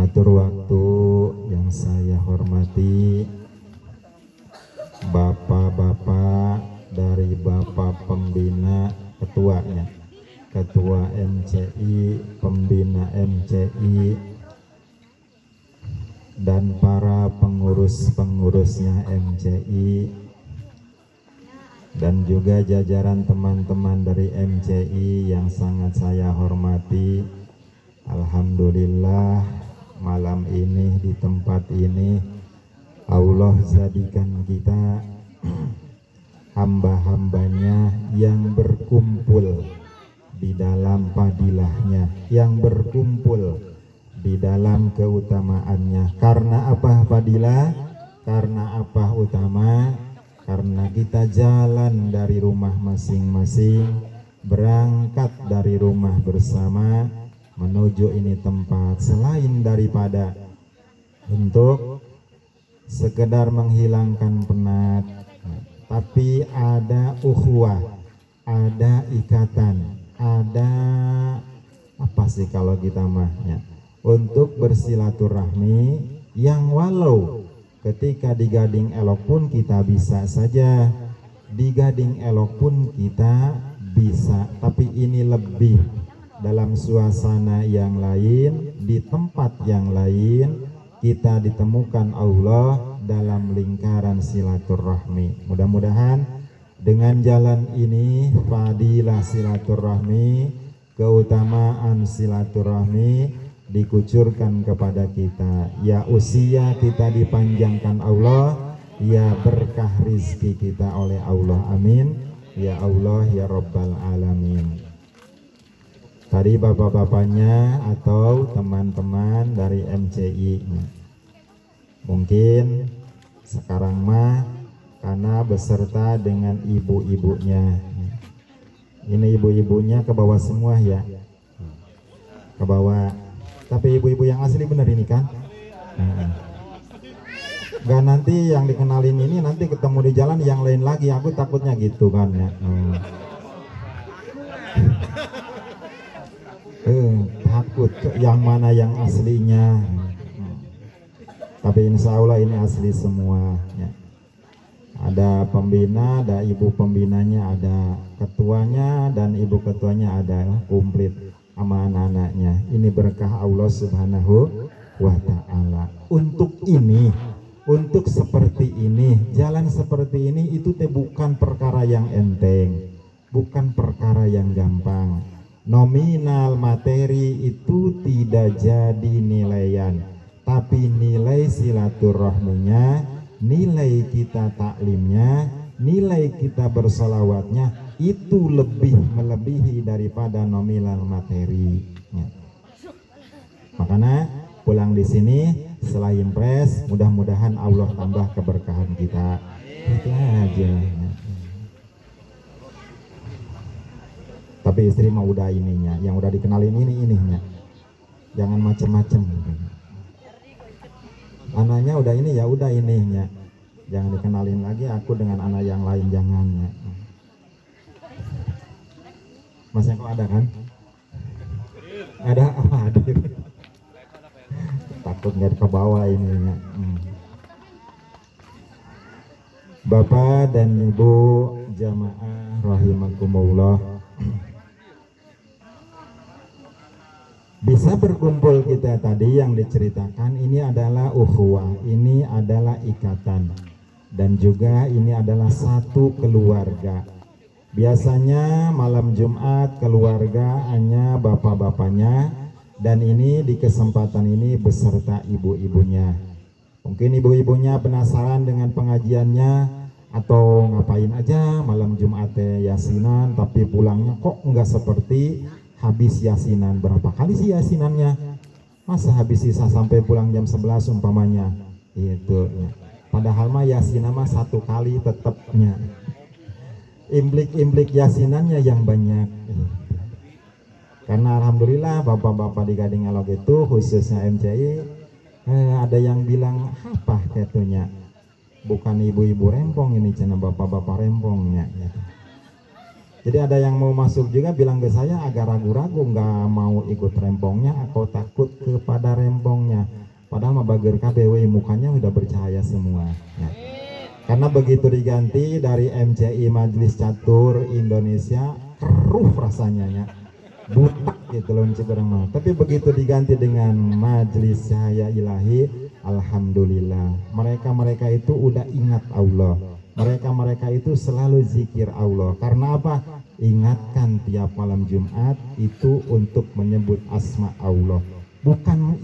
Atur waktu yang saya hormati, bapak-bapak dari Bapak Pembina Ketuanya, Ketua MCI, Pembina MCI, dan para pengurus-pengurusnya MCI, dan juga jajaran teman-teman dari MCI yang sangat saya hormati. Alhamdulillah, malam ini di tempat ini Allah jadikan kita hamba-hambanya yang berkumpul di dalam fadilahnya, yang berkumpul di dalam keutamaannya. Karena apa fadilah? Karena apa utama? Karena kita jalan dari rumah masing-masing, berangkat dari rumah bersama menuju ini tempat, selain daripada untuk sekedar menghilangkan penat, tapi ada ukhuwah, ada ikatan, ada apa sih kalau kita mahnya, untuk bersilaturahmi yang walau ketika di Gading Elok pun kita bisa saja, di Gading Elok pun kita bisa, tapi ini lebih dalam suasana yang lain, di tempat yang lain, kita ditemukan Allah dalam lingkaran silaturahmi. Mudah-mudahan dengan jalan ini, fadilah silaturahmi, keutamaan silaturahmi dikucurkan kepada kita. Ya usia kita dipanjangkan Allah, ya berkah rizki kita oleh Allah. Amin. Ya Allah, ya Rabbal Alamin. Tadi bapak-bapaknya atau teman-teman dari MCI mungkin sekarang mah karena beserta dengan ibu-ibunya. Ini ibu-ibunya ke bawah semua ya, ke bawah. Tapi ibu-ibu yang asli bener ini kan? Gak nanti yang dikenalin ini nanti ketemu di jalan yang lain lagi, aku takutnya gitu kan ya. Takut yang mana yang aslinya, tapi insya Allah ini asli semua ya. Ada pembina, ada ibu pembinanya, ada ketuanya dan ibu ketuanya, ada komplit sama anak-anaknya. Ini berkah Allah Subhanahu wa Ta'ala. Untuk ini, untuk seperti ini, jalan seperti ini itu bukan perkara yang enteng, bukan perkara yang gampang. Nominal materi itu tidak jadi nilaian, tapi nilai silaturahminya, nilai kita taklimnya, nilai kita bersolawatnya itu lebih melebihi daripada nominal materi. Makanya pulang di sini selain pres, mudah-mudahan Allah tambah keberkahan kita. Itu aja. Tapi istri mah udah ininya, yang udah dikenalin ininya, jangan macem-macem. Anaknya udah ini ya, udah ininya, jangan dikenalin lagi aku dengan anak yang lain, jangannya. Mas Eko ada kan? Ada apa? Hadir. Takut nggak ke bawah ininya. Bapak dan Ibu jamaah rahimakumullah, bisa berkumpul kita tadi yang diceritakan ini adalah ukhuwah, ini adalah ikatan, dan juga ini adalah satu keluarga. Biasanya malam Jumat keluarga hanya bapak-bapaknya, dan ini di kesempatan ini beserta ibu-ibunya. Mungkin ibu-ibunya penasaran dengan pengajiannya atau ngapain aja malam Jumat yasinan, tapi pulangnya kok enggak seperti habis yasinan. Berapa kali sih yasinannya? Masa habis sisa sampai pulang jam 11 umpamanya itu ya. Padahal mah yasinan mah satu kali tetapnya. Imblik-imblik yasinannya yang banyak. Karena alhamdulillah bapak-bapak di Gading Elok itu khususnya MCI ada yang bilang apa katanya, bukan ibu-ibu rempong ini, cina bapak-bapak rempongnya ya. Jadi ada yang mau masuk juga bilang ke saya agak ragu-ragu, nggak mau ikut rempongnya atau takut kepada rempongnya. Padahal mah bager KBW mukanya udah bercahaya semua. Ya. Karena begitu diganti dari MCI Majelis Catur Indonesia, keruh rasanya ya. Butak gitu loh orang mau. Tapi begitu diganti dengan Majelis Cahaya Ilahi, alhamdulillah. Mereka itu udah ingat Allah. Mereka itu selalu zikir Allah. Karena apa? Ingatkan tiap malam Jumat itu untuk menyebut asma Allah. Bukan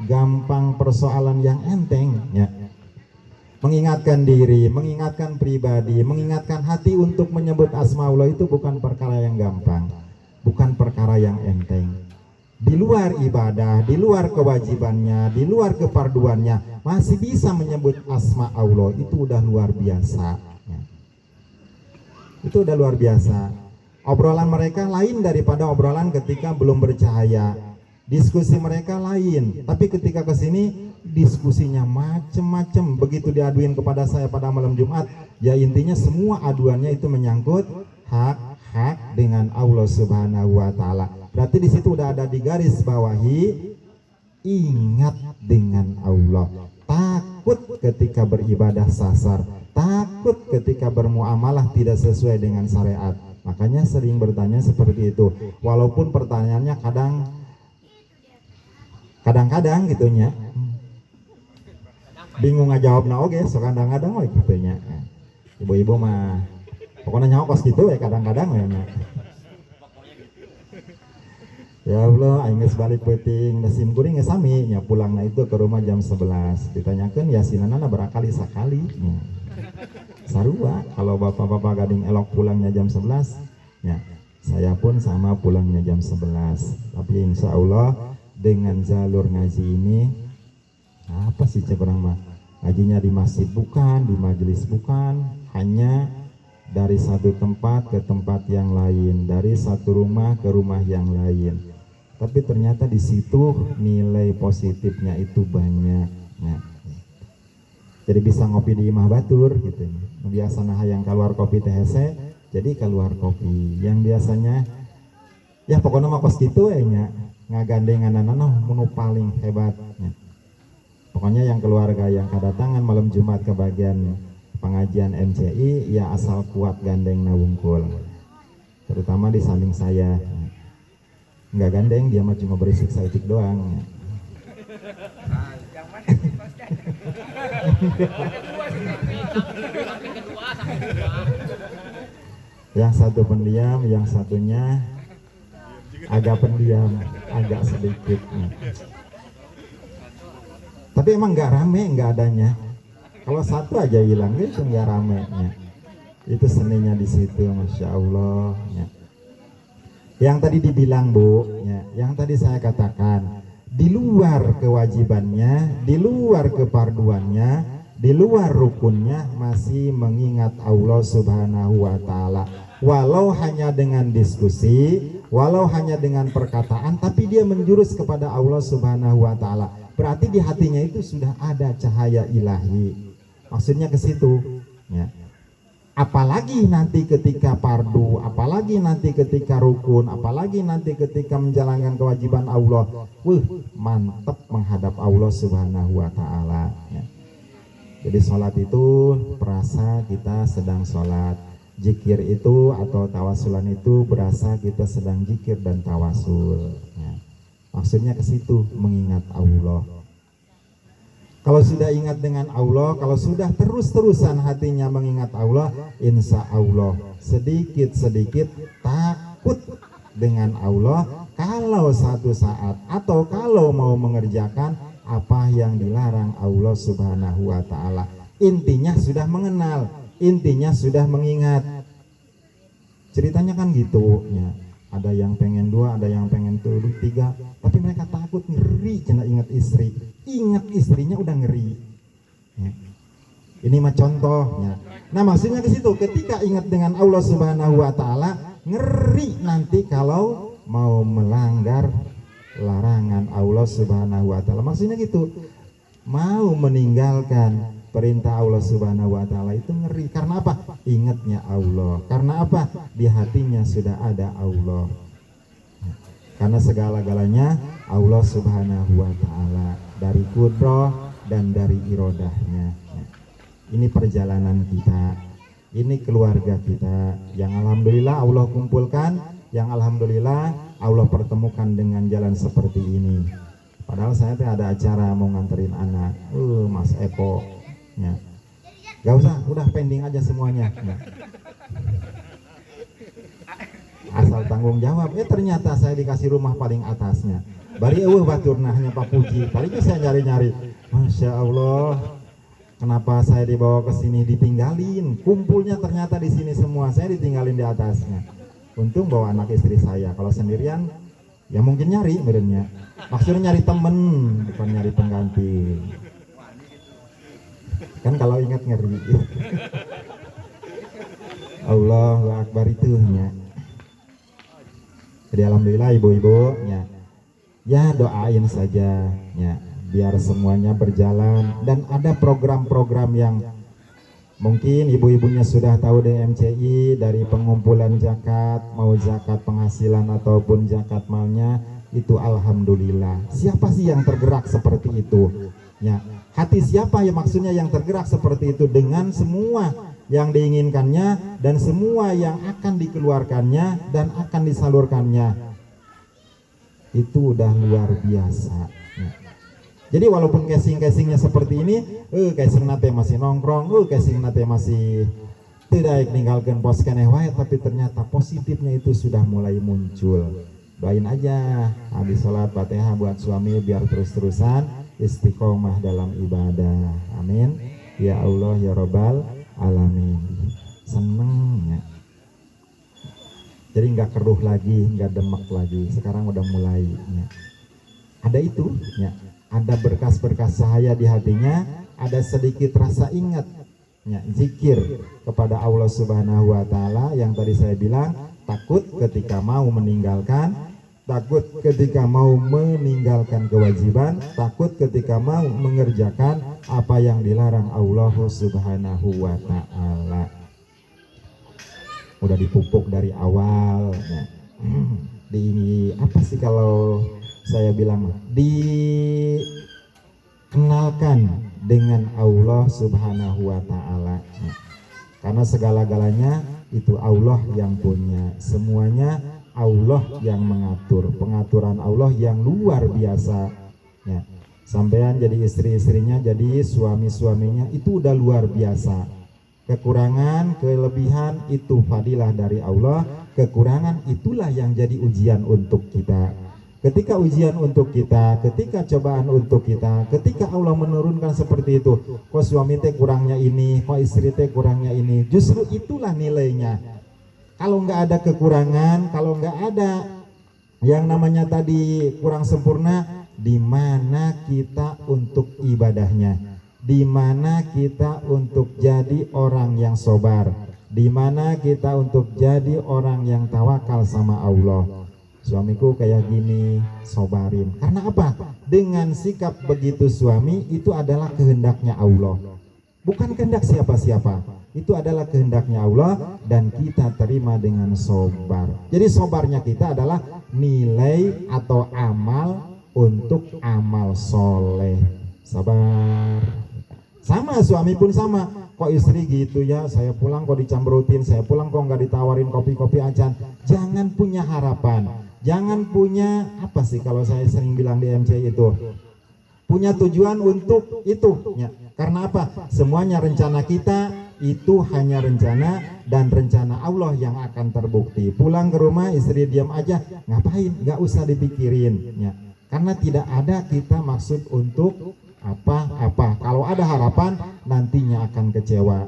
gampang persoalan yang enteng ya. Mengingatkan diri, mengingatkan pribadi, mengingatkan hati untuk menyebut asma Allah itu bukan perkara yang gampang, bukan perkara yang enteng. Di luar ibadah, di luar kewajibannya, di luar keparduannya, masih bisa menyebut asma Allah, itu udah luar biasa. Itu udah luar biasa. Obrolan mereka lain daripada obrolan ketika belum bercahaya. Diskusi mereka lain, tapi ketika kesini diskusinya macem-macem. Begitu diaduin kepada saya pada malam Jumat, ya intinya semua aduannya itu menyangkut hak dengan Allah Subhanahu wa Ta'ala. Berarti di situ udah ada di garis bawahi, ingat dengan Allah, takut ketika beribadah sasar, takut ketika bermuamalah tidak sesuai dengan syariat. Makanya sering bertanya seperti itu, walaupun pertanyaannya kadang-kadang gitunya bingung ngajawabna oge, so kadang-kadang we gitunya. Ibu-ibu mah pokoknya nyokos gitu ya kadang-kadang we nya. Ya Allah, aing geus balik peuting da sim kuring geus sami nya, pulangna itu ke rumah jam 11. Ditanyakeun yasinanana barakali sakali nya. Sarua kalau bapak-bapak gading elok pulangnya jam 11 nya. Saya pun sama pulangnya jam 11. Tapi insya Allah dengan jalur ngaji ini apa sih cek orang mah, ngajinya di masjid bukan, di majelis bukan, hanya dari satu tempat ke tempat yang lain, dari satu rumah ke rumah yang lain. Tapi ternyata di situ nilai positifnya itu banyak. Nah, jadi bisa ngopi di Imah Batur gitu. Biasanya hayang keluar kopi THC, jadi keluar kopi. Yang biasanya ya pokoknya mah kos gitu nya ngagandengan menu paling hebat ya. Pokoknya yang keluarga yang kedatangan malam Jumat ke bagian pengajian MCI ya asal kuat gandeng nawungkul, terutama di samping saya. Nggak gandeng, dia mah cuma berisik saitik doang ya. Yang satu pendiam, yang satunya agak pendiam, agak sedikit. Tapi emang nggak rame, nggak adanya. Kalau satu aja hilang itu nggak ramenya. Itu seninya di situ, masya Allah. Ya. Yang tadi dibilang Bu, ya, yang tadi saya katakan, di luar kewajibannya, di luar keparduannya, di luar rukunnya masih mengingat Allah Subhanahu wa Ta'ala. Walau hanya dengan diskusi, walau hanya dengan perkataan, tapi dia menjurus kepada Allah Subhanahu wa Ta'ala. Berarti di hatinya itu sudah ada cahaya ilahi. Maksudnya ke situ, ya. Apalagi nanti ketika fardu, apalagi nanti ketika rukun, apalagi nanti ketika menjalankan kewajiban Allah, mantap menghadap Allah Subhanahu wa Ta'ala, ya. Jadi sholat itu perasa kita sedang sholat, zikir itu atau tawasulan itu berasa kita sedang zikir dan tawasul, ya. Maksudnya ke situ, mengingat Allah. Kalau sudah ingat dengan Allah, kalau sudah terus-terusan hatinya mengingat Allah, insya Allah sedikit-sedikit takut dengan Allah. Kalau satu saat atau kalau mau mengerjakan apa yang dilarang Allah Subhanahu wa Ta'ala, intinya sudah mengenal, intinya sudah mengingat. Ceritanya kan gitu ya. Ada yang pengen 2, ada yang pengen 3, tapi mereka takut, ngeri cina ingat istri. Ingat istrinya udah ngeri ya. Ini mah contohnya. Nah maksudnya ke situ, ketika ingat dengan Allah Subhanahu wa Ta'ala, ngeri nanti kalau mau melanggar larangan Allah Subhanahu wa Ta'ala. Maksudnya gitu, mau meninggalkan perintah Allah Subhanahu wa taala itu ngeri. Karena apa? Ingatnya Allah. Karena apa? Di hatinya sudah ada Allah. Karena segala-galanya Allah Subhanahu wa taala, dari kudrah dan dari irodahnya. Ini perjalanan kita, ini keluarga kita yang alhamdulillah Allah kumpulkan, yang alhamdulillah Allah pertemukan dengan jalan seperti ini. Padahal saya tuh ada acara mau nganterin anak, Mas Eko, ya. Gak usah, udah pending aja semuanya. Ya. Asal tanggung jawab, ternyata saya dikasih rumah paling atasnya. Bari baturna hanya Pak Puji. Tadinya saya nyari-nyari, Masya Allah, kenapa saya dibawa ke sini ditinggalin? Kumpulnya ternyata di sini semua, saya ditinggalin di atasnya. Untung bawa anak istri saya. Kalau sendirian, ya mungkin nyari benernya. Maksudnya nyari temen, bukan nyari pengganti. Kan kalau ingat ngeri. Allahu Akbar itu ya. Jadi alhamdulillah ibu-ibu ya doain saja ya, biar semuanya berjalan. Dan ada program-program yang mungkin ibu-ibunya sudah tahu di MCI, dari pengumpulan zakat, mau zakat penghasilan ataupun zakat malnya, itu alhamdulillah. Siapa sih yang tergerak seperti itu ya? Hati siapa ya maksudnya yang tergerak seperti itu, dengan semua yang diinginkannya dan semua yang akan dikeluarkannya dan akan disalurkannya, itu udah luar biasa ya. Jadi walaupun casing-casingnya seperti ini, casing nate masih nongkrong, casing nate masih tidak ninggalkan pos keneh wae, tapi ternyata positifnya itu sudah mulai muncul. Doain aja habis sholat Fatihah buat suami biar terus-terusan istiqomah dalam ibadah. Amin ya Allah ya Rabbal alamin. Seneng ya. Jadi nggak keruh lagi, nggak demek lagi. Sekarang udah mulai ya. Ada itu ya. Ada berkas-berkas cahaya di hatinya, ada sedikit rasa ingat ya, zikir kepada Allah Subhanahu wa taala yang tadi saya bilang, takut ketika mau meninggalkan, takut ketika mau meninggalkan kewajiban, takut ketika mau mengerjakan apa yang dilarang Allah Subhanahu wa ta'ala. Udah dipupuk dari awal ya. Di apa sih kalau saya bilang, dikenalkan dengan Allah Subhanahu wa ta'ala ya. Karena segala-galanya itu Allah yang punya, semuanya Allah yang mengatur, pengaturan Allah yang luar biasa ya. Sampean jadi istri-istrinya, jadi suami-suaminya, itu udah luar biasa. Kekurangan, kelebihan itu fadilah dari Allah. Kekurangan itulah yang jadi ujian untuk kita. Ketika ujian untuk kita, ketika cobaan untuk kita, ketika Allah menurunkan seperti itu, kok suami teh kurangnya ini, kok istri teh kurangnya ini, justru itulah nilainya. Kalau nggak ada kekurangan, kalau nggak ada yang namanya tadi kurang sempurna, di mana kita untuk ibadahnya, di mana kita untuk jadi orang yang sabar, di mana kita untuk jadi orang yang tawakal sama Allah. Suamiku kayak gini, sobarin. Karena apa? Dengan sikap begitu suami, itu adalah kehendaknya Allah, bukan kehendak siapa-siapa. Itu adalah kehendaknya Allah dan kita terima dengan sobar. Jadi sobarnya kita adalah nilai atau amal untuk amal soleh. Sabar. Sama suami pun sama. Kok istri gitu ya, saya pulang kok dicambrutin, saya pulang kok nggak ditawarin kopi-kopi acan. Jangan punya harapan, jangan punya apa sih kalau saya sering bilang di MC itu, punya tujuan untuk itu ya. Karena apa? Semuanya rencana kita itu hanya rencana, dan rencana Allah yang akan terbukti. Pulang ke rumah istri diam aja, ngapain? Nggak usah dipikirin ya. Karena tidak ada kita maksud untuk apa-apa. Kalau ada harapan, nantinya akan kecewa.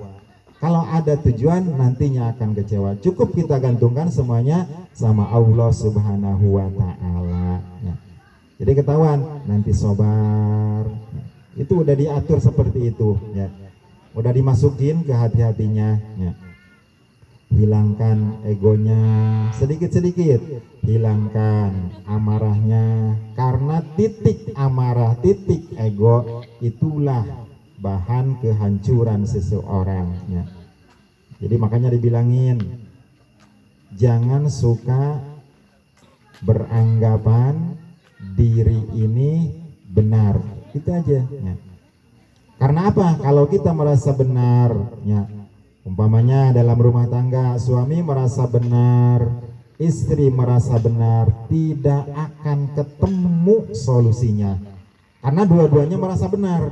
Kalau ada tujuan, nantinya akan kecewa. Cukup kita gantungkan semuanya sama Allah Subhanahu wa ta'ala ya. Jadi ketahuan, nanti sobar ya. Itu udah diatur seperti itu ya. Udah dimasukin ke hati-hatinya ya. Hilangkan egonya sedikit-sedikit, hilangkan amarahnya, karena titik amarah, titik ego itulah bahan kehancuran seseorang ya. Jadi makanya dibilangin jangan suka beranggapan diri ini benar, itu aja ya. Karena apa? Kalau kita merasa benar ya, umpamanya dalam rumah tangga suami merasa benar, istri merasa benar, tidak akan ketemu solusinya karena dua-duanya merasa benar.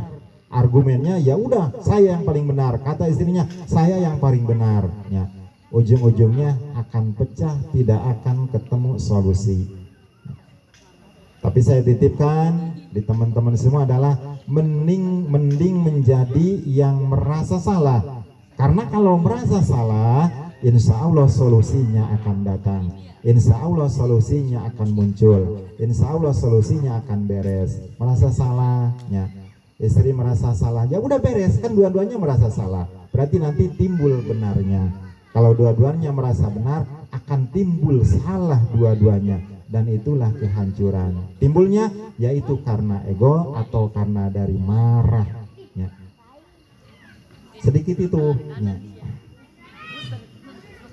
Argumennya ya udah saya yang paling benar, kata istrinya saya yang paling benar ya. Ujung-ujungnya akan pecah, tidak akan ketemu solusi. Tapi saya titipkan di teman-teman semua adalah mending menjadi yang merasa salah. Karena kalau merasa salah, insya Allah solusinya akan datang, insya Allah solusinya akan muncul, insya Allah solusinya akan beres. Merasa salah ya, istri merasa salah, ya udah beres, kan dua-duanya merasa salah, berarti nanti timbul benarnya. Kalau dua-duanya merasa benar, akan timbul salah dua-duanya, dan itulah kehancuran. Timbulnya yaitu karena ego atau karena dari marah ya. Sedikit itu ya.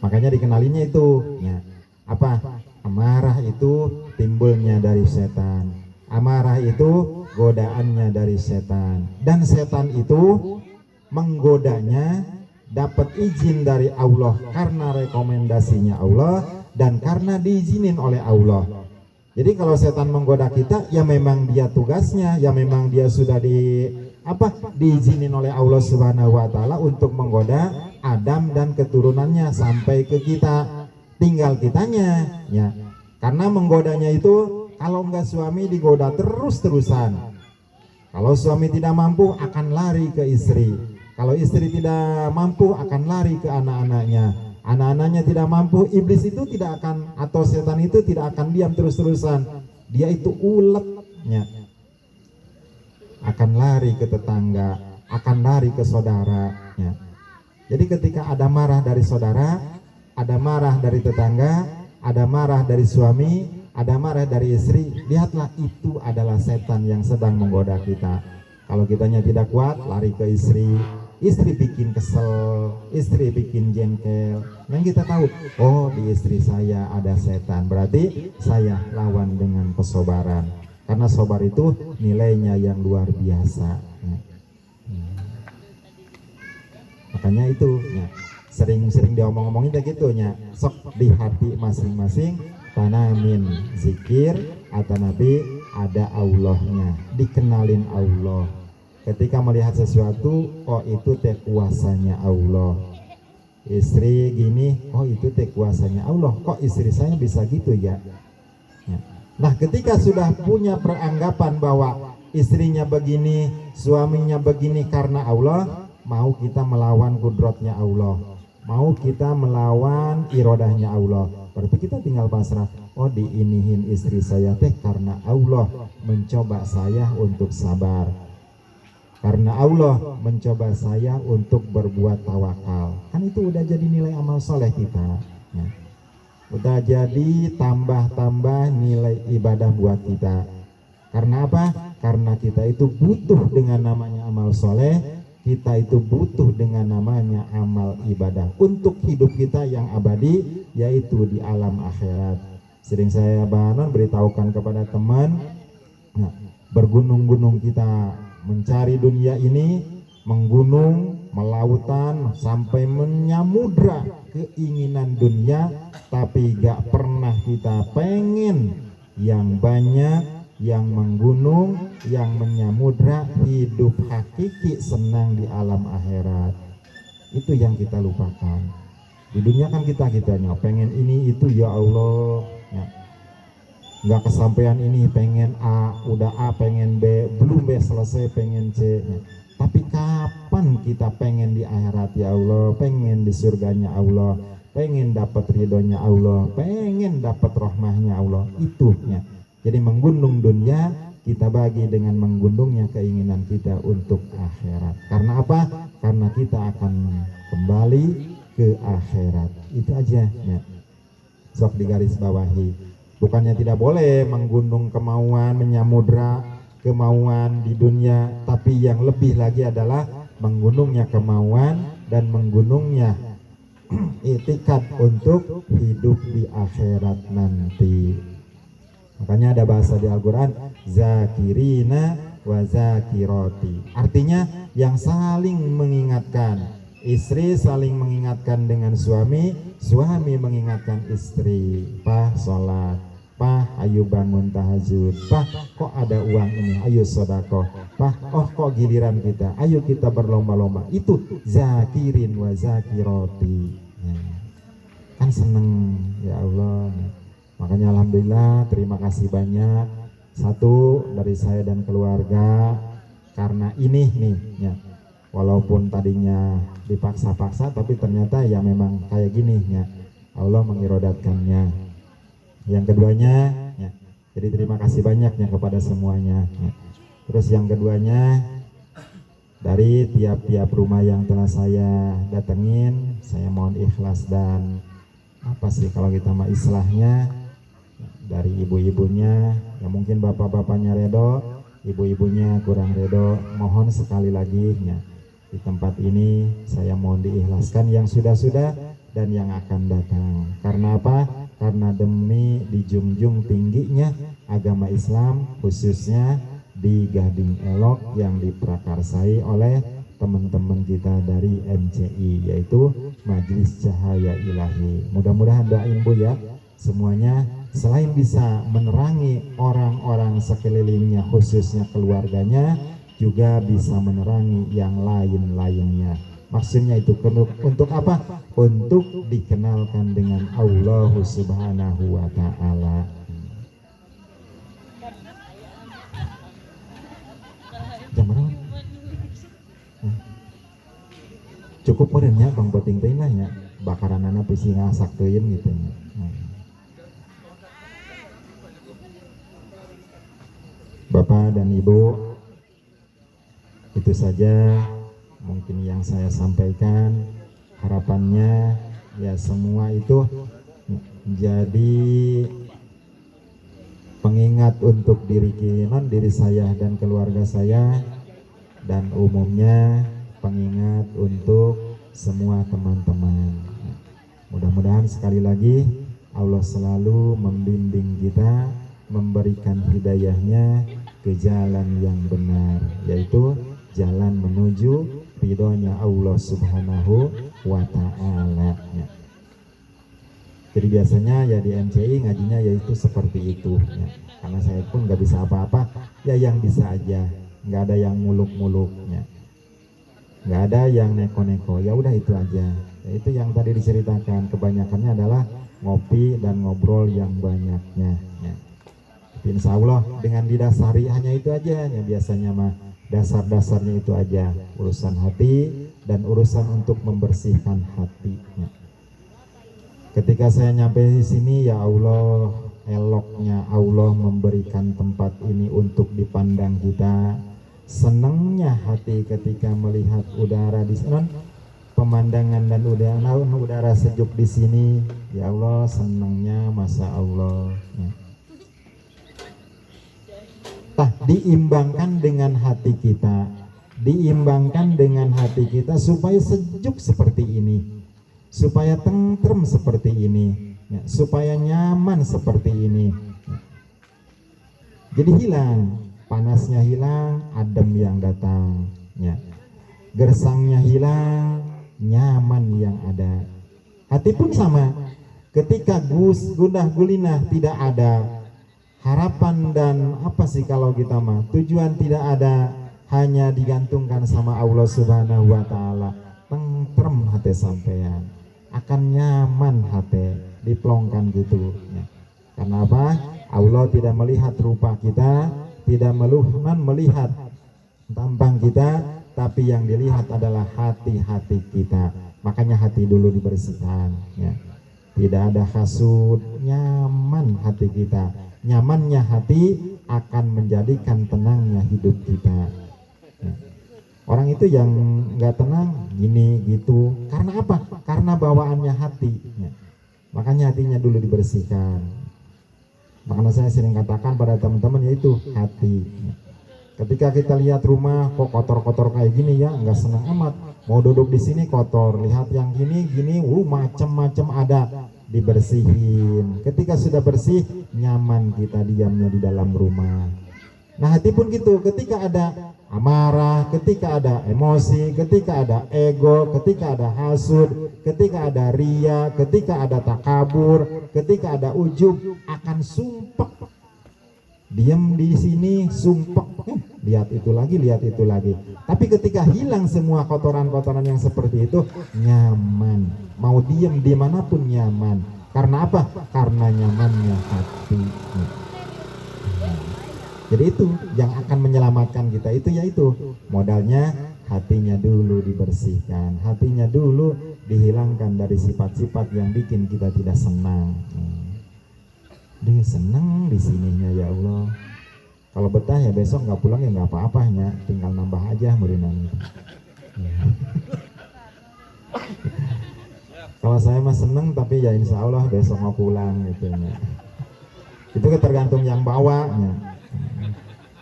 Makanya dikenalinnya itu ya. Apa? Amarah itu timbulnya dari setan. Amarah itu godaannya dari setan. Dan setan itu menggodanya dapat izin dari Allah karena rekomendasinya Allah dan karena diizinin oleh Allah. Jadi kalau setan menggoda kita, ya memang dia tugasnya, ya memang dia sudah diizinin oleh Allah Subhanahu wa taala untuk menggoda Adam dan keturunannya sampai ke kita. Tinggal kitanya ya. Karena menggodanya itu kalau enggak suami digoda terus-terusan. Kalau suami tidak mampu akan lari ke istri. Kalau istri tidak mampu akan lari ke anak-anaknya. Anak-anaknya tidak mampu, iblis itu tidak akan, atau setan itu tidak akan diam terus-terusan. Dia itu uletnya. Akan lari ke tetangga, akan lari ke saudaranya. Jadi ketika ada marah dari saudara, ada marah dari tetangga, ada marah dari suami, ada marah dari istri, lihatlah itu adalah setan yang sedang menggoda kita. Kalau kitanya tidak kuat, lari ke istri. Istri bikin kesel, istri bikin jengkel. Yang kita tahu, oh di istri saya ada setan, berarti saya lawan dengan kesabaran. Karena sabar itu nilainya yang luar biasa. Makanya itu ya, sering-sering diomong-omongin kayak gitu ya. Sok di hati masing-masing tanamin zikir atau nabi ada Allahnya, dikenalin Allah. Ketika melihat sesuatu, oh itu teh kuasanya Allah. Istri gini, oh itu teh kuasanya Allah. Kok istri saya bisa gitu ya? Nah ketika sudah punya peranggapan bahwa istrinya begini, suaminya begini karena Allah, mau kita melawan kudratnya Allah, mau kita melawan irodahnya Allah, berarti kita tinggal pasrah. Oh diinihin istri saya teh karena Allah mencoba saya untuk sabar, karena Allah mencoba saya untuk berbuat tawakal. Kan itu udah jadi nilai amal soleh kita ya. Udah jadi tambah-tambah nilai ibadah buat kita. Karena apa? Karena kita itu butuh dengan namanya amal soleh, kita itu butuh dengan namanya amal ibadah untuk hidup kita yang abadi, yaitu di alam akhirat. Sering saya beritahukan kepada teman, nah, bergunung-gunung kita mencari dunia ini, menggunung, melautan, sampai menyamudra keinginan dunia, tapi gak pernah kita pengen yang banyak, yang menggunung, yang menyamudra, hidup hakiki senang di alam akhirat. Itu yang kita lupakan. Di dunia kan kitanya pengen ini itu, ya Allah ya. Nggak kesampaian ini, pengen A, udah A, pengen B, belum B selesai, pengen C ya. Tapi kapan kita pengen di akhirat ya Allah, pengen di surganya Allah, pengen dapat ridhonya Allah, pengen dapat rahmahnya Allah, itu ya. Jadi menggunung dunia kita bagi dengan menggundungnya keinginan kita untuk akhirat. Karena apa? Karena kita akan kembali ke akhirat. Itu aja ya. Sok digaris bawahi. Bukannya tidak boleh menggunung kemauan, menyamudra kemauan di dunia, tapi yang lebih lagi adalah menggunungnya kemauan dan menggunungnya itikad untuk hidup di akhirat nanti. Makanya ada bahasa di Al-Quran, zakirina wa zakiroti. Artinya yang saling mengingatkan. Istri saling mengingatkan dengan suami, suami mengingatkan istri. Pah sholat, pah ayo bangun tahajud, pah kok ada uang ini, ayo sedekah, pah oh kok giliran kita, ayo kita berlomba-lomba. Itu zakirin wa zakiroti. Kan seneng ya Allah. Makanya alhamdulillah, terima kasih banyak. Satu dari saya dan keluarga, karena ini nih ya, walaupun tadinya dipaksa-paksa, tapi ternyata ya memang kayak gini ya, Allah mengirodatkannya. Yang keduanya ya, jadi terima kasih banyaknya kepada semuanya ya. Terus yang keduanya, dari tiap-tiap rumah yang telah saya datengin, saya mohon ikhlas dan apa sih kalau kita mah islahnya, dari ibu-ibunya, ya mungkin bapak-bapaknya redo, ibu-ibunya kurang redo, mohon sekali lagi ya, di tempat ini saya mohon diikhlaskan yang sudah-sudah dan yang akan datang. Karena apa? Karena demi dijunjung tingginya agama Islam, khususnya di Gading Elok yang diprakarsai oleh teman-teman kita dari MCI, yaitu Majelis Cahaya Ilahi. Mudah-mudahan doain Bu ya, semuanya selain bisa menerangi orang-orang sekelilingnya, khususnya keluarganya, juga bisa menerangi yang lain-lainnya. Maksudnya itu untuk apa? Untuk dikenalkan dengan Allah Subhanahu wa Ta'ala. Jam berapa? Cukup merenya Bang Boting teh ya, bakaran anak pisi ngasak teuyeun gitu. Bapak dan Ibu, itu saja mungkin yang saya sampaikan. Harapannya ya semua itu jadi pengingat untuk diri saya dan keluarga saya, dan umumnya pengingat untuk semua teman-teman. Mudah-mudahan sekali lagi Allah selalu membimbing kita, memberikan hidayahnya ke jalan yang benar, yaitu jalan menuju ridhonya Allah Subhanahu wa Ta'ala. Jadi biasanya ya di MCI ngajinya yaitu seperti itu ya. Karena saya pun nggak bisa apa-apa, ya yang bisa aja, nggak ada yang muluk-muluknya, nggak ada yang neko-neko, ya udah itu aja. Ya, itu yang tadi diceritakan, kebanyakannya adalah ngopi dan ngobrol yang banyaknya ya. Insya Allah dengan didasari hanya itu aja ya, biasanya mah dasar-dasarnya itu aja, urusan hati dan urusan untuk membersihkan hati ya. Ketika saya nyampe di sini, ya Allah, eloknya Allah memberikan tempat ini untuk dipandang kita. Senangnya hati ketika melihat udara di sana, pemandangan dan udara sejuk di sini. Ya Allah, senangnya masa Allah ya. Diimbangkan dengan hati kita, diimbangkan dengan hati kita supaya sejuk seperti ini, supaya tentrem seperti ini ya, supaya nyaman seperti ini ya. Jadi hilang panasnya, hilang adem yang datang ya, gersangnya hilang, nyaman yang ada. Hati pun sama, ketika gundah gulina tidak ada, harapan dan apa sih kalau kita mah tujuan tidak ada, hanya digantungkan sama Allah Subhanahu wa Ta'ala, tentrem hati sampean, akan nyaman hati, diplongkan gitu ya. Karena apa? Allah tidak melihat rupa kita, tidak melihat tampang kita, tapi yang dilihat adalah hati-hati kita. Makanya hati dulu dibersihkan ya. Tidak ada hasud, nyaman hati kita. Nyamannya hati akan menjadikan tenangnya hidup kita ya. Orang itu yang nggak tenang gini gitu, karena apa? Karena bawaannya hati ya. Makanya hatinya dulu dibersihkan. Makanya saya sering katakan pada teman-teman, yaitu hati ya. Ketika kita lihat rumah kok kotor-kotor kayak gini ya, nggak senang amat. Mau duduk di sini kotor, lihat yang gini, macam-macam ada, dibersihin. Ketika sudah bersih, nyaman kita diamnya di dalam rumah. Nah hati pun gitu, ketika ada amarah, ketika ada emosi, ketika ada ego, ketika ada hasud, ketika ada ria, ketika ada takabur, ketika ada ujub, akan sumpek. Diam di sini sumpek, lihat itu lagi. Tapi ketika hilang semua kotoran-kotoran yang seperti itu, nyaman. Mau diam dimanapun nyaman. Karena apa? Karena nyamannya hati. Jadi itu yang akan menyelamatkan kita itu, yaitu modalnya hatinya dulu dibersihkan, hatinya dulu dihilangkan dari sifat-sifat yang bikin kita tidak senang. Dia seneng di sininya ya Allah. Kalau betah ya besok nggak pulang ya nggak apa-apanya, tinggal nambah aja murinannya. Kalau saya mah seneng tapi ya insya Allah besok mau pulang gitu ya. Itu tergantung yang bawanya.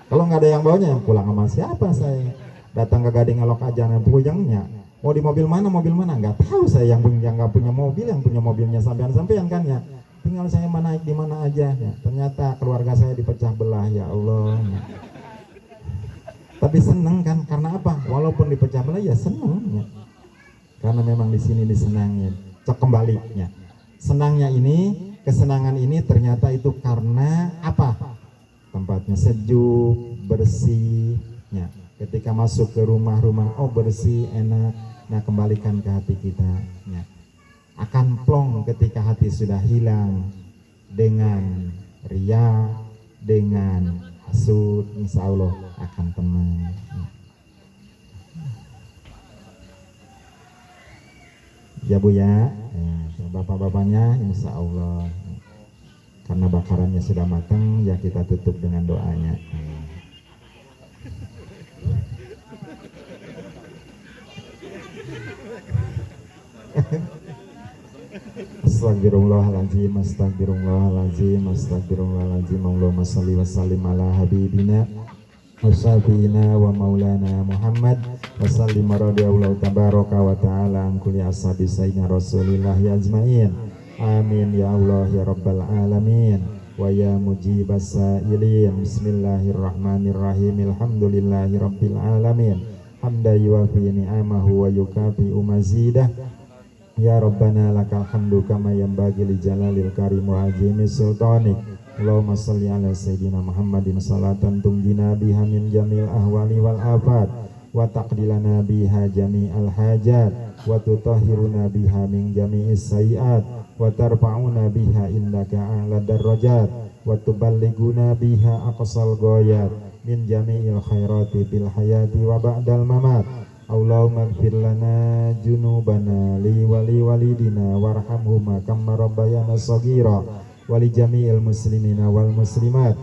Kalau nggak ada yang bawanya yang pulang sama siapa saya? Datang ke Gading Alok aja yang puyengnya. Mau di mobil mana nggak tahu saya, yang nggak punya mobil, yang punya mobilnya sampean kan ya. Tinggal saya naik di mana aja ya. Ternyata keluarga saya dipecah belah ya Allah ya. Tapi seneng kan, karena apa? Walaupun dipecah belah ya seneng ya. Karena memang di sini disenangin. Cek kembalinya. Senangnya ini, kesenangan ini ternyata itu karena apa? Tempatnya sejuk, bersih ya. Ketika masuk ke rumah-rumah, oh bersih, enak. Nah kembalikan ke hati kita ya. Akan plong ketika hati sudah hilang dengan ria, dengan hasud, insya Allah akan tenang. Ya Bu ya, bapak-bapaknya insya Allah. Karena bakarannya sudah matang, ya kita tutup dengan doanya. Astagfirullahaladzim, astagfirullahaladzim, astagfirullahaladzim. Allahumma salli wa sallim ala habibina wa syafiina wa maulana Muhammad wa sallim radiyallahu tabaraka wa ta'ala an kulli ashabi sayyidina Rasulillah ya ajmain. Amin ya Allah ya rabbal alamin wa ya mujibas sa'ilin. Bismillahirrahmanirrahim. Alhamdulillahi rabbil alamin. Hamda yuwafi ni'amahu wa yukafi mazidah. Ya Rabbana lakal hamdu kama yanbaghi li jalalil karim wa azimi sultanik. Allahumma salli ala sayyidina Muhammadin salatan tunjina biha min jamil ahwali wal afat wa taqdilana biha jami'al hajat wa tutahhiruna biha min jami'is sayiat wa tarfa'una biha indaka a'la darajat wa tuballighuna biha aqsal ghayat min jami'il khairati fil hayati wa ba'dal mamat. Allahumma ighfir lana junubana li wali walidina warhamhuma kama rabbayana shaghira wali jami'il muslimina wal muslimat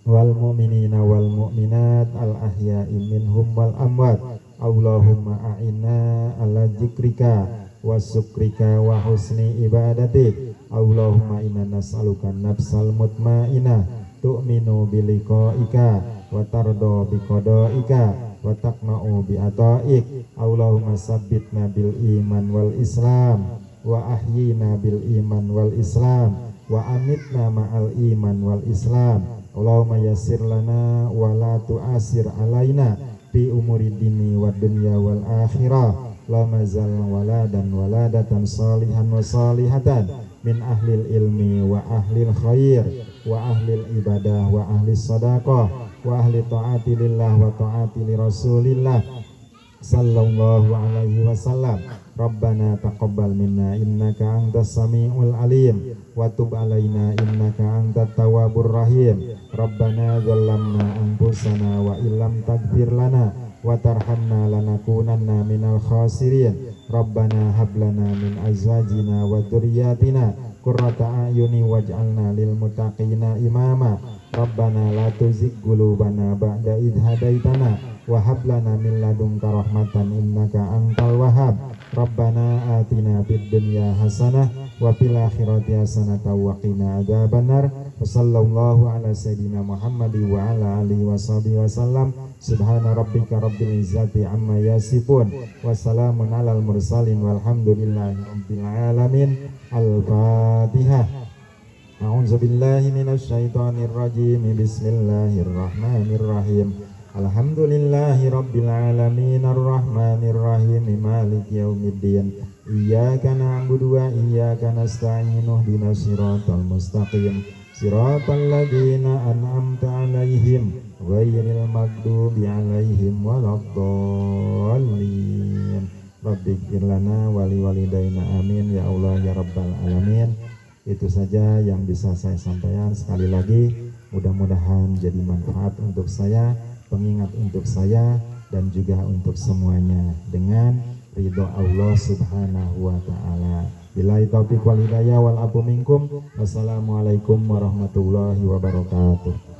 wal mu'minina wal mu'minat al ahya'i minhum wal amwat. Allahumma a'inna ala dzikrika wa syukrika wa husni ibadatik. Allahumma inna nas'aluka nafsal mutmainah tu'minu biliqa'ika wa tardo biqada'ika wa taqna'u bi ata'ik. Allahumma sabbitna bil iman wal islam wa ahyina bil iman wal islam wa amitna ma'al iman wal islam. Allahumma yassir lana wa la tu'asir alaina fi umuri dini wa dunya wal akhirah. Allahumma zal waladan waladatan salihan wa salihatan min ahlil ilmi wa ahlil khair wa ahlil ibadah wa ahlis sadaqah wa ahli ta'ati lillah wa ta'ati li rasulillah sallallahu alaihi wasallam. Rabbana taqabbal minna innaka antas samiul alim wa tub alaina innaka antat tawwabur rahim. Rabbana zalamna anfusana wa illam taghfir lana wa tarhamna lanakunanna minal khasirin. Rabbana hab lana min azwajina wa dzurriyyatina qurrata a'yuni waj'alna lil muttaqina imama. Rabbana la tuzigh qulubana ba'da idh hadaitana wa hab lana min ladunka rahmatan innaka antal wahhab. Rabbana atina fid dunya hasanah wa fil akhirati hasanah wa qina adzabannar. Wassallallahu ala sayyidina Muhammad wa ala alihi washabihi wasallam. Subhana rabbika rabbil izzati amma yasifun wa salamun alal mursalin walhamdulillahi rabbil alamin. Al-Fatihah. A'udzu billahi minasy syaithanir rajim. Bismillahirrahmanirrahim. Alhamdulillahi rabbil alamin arrahmanir rahim maliki yaumiddin. Iyyaka na'budu wa iyyaka nasta'in ihdinas siratal mustaqim siratal ladzina an'amta 'alaihim ghairil maghdubi 'alaihim waladdallin. Rabbighfir lana wa liwalidayna amin ya Allah ya rabbal alamin. Itu saja yang bisa saya sampaikan. Sekali lagi mudah-mudahan jadi manfaat untuk saya, pengingat untuk saya dan juga untuk semuanya dengan ridho Allah Subhanahu wa taala. Billahi taufiq wal hidayah wal afu minkum. Wassalamualaikum warahmatullahi wabarakatuh.